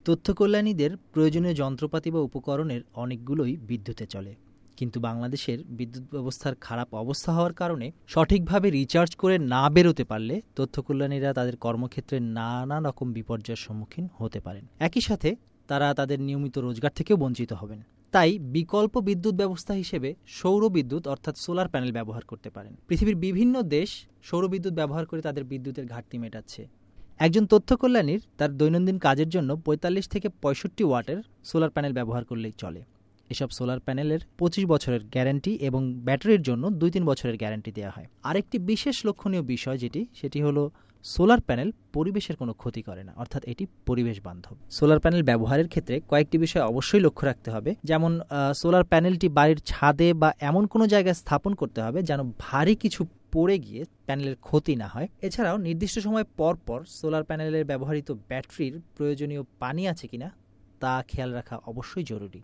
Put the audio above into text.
তথ্য কল্যাণীদের প্রয়োজনীয় যন্ত্রপাতি বা উপকরণের অনেকগুলোই বিদ্যুতে চলে, কিন্তু বাংলাদেশের বিদ্যুৎ ব্যবস্থার খারাপ অবস্থা হওয়ার কারণে সঠিকভাবে রিচার্জ করে না বেরোতে পারলে তথ্য কল্যাণীরা তাদের কর্মক্ষেত্রে নানা রকম বিপর্যয়ের সম্মুখীন হতে পারেন। একই সাথে তারা তাদের নিয়মিত রোজগার থেকেও বঞ্চিত হবেন। তাই বিকল্প বিদ্যুৎ ব্যবস্থা হিসেবে সৌর বিদ্যুৎ অর্থাৎ সোলার প্যানেল ব্যবহার করতে পারেন। পৃথিবীর বিভিন্ন দেশ সৌর বিদ্যুৎ ব্যবহার করে তাদের বিদ্যুতের ঘাটতি মেটাচ্ছে। একজন তথ্য কল্যাণীর তার দৈনন্দিন কাজের জন্য ৪৫ থেকে ৬৫ ওয়াটের সোলার প্যানেল ব্যবহার করলেই চলে। এসব সোলার প্যানেলের ২৫ বছরের গ্যারান্টি এবং ব্যাটারির জন্য ২-৩ বছরের গ্যারান্টি দেওয়া হয়। আরেকটি বিশেষ লক্ষণীয় বিষয় সেটি হলো সোলার প্যানেল পরিবেশের কোনো ক্ষতি করে না, অর্থাৎ এটি পরিবেশ বান্ধব। সোলার প্যানেল ব্যবহারের ক্ষেত্রে কয়েকটি বিষয় অবশ্যই লক্ষ্য রাখতে হবে, যেমন সোলার প্যানেলটি বাড়ির ছাদে বা এমন কোনো জায়গায় স্থাপন করতে হবে যেন ভারী কিছু পড়ে গিয়ে প্যানেলের ক্ষতি না হয়। এছাড়াও নির্দিষ্ট সময় পর পর সোলার প্যানেলের ব্যবহৃত ব্যাটারির প্রয়োজনীয় পানি আছে কিনা তা খেয়াল রাখা অবশ্যই জরুরি।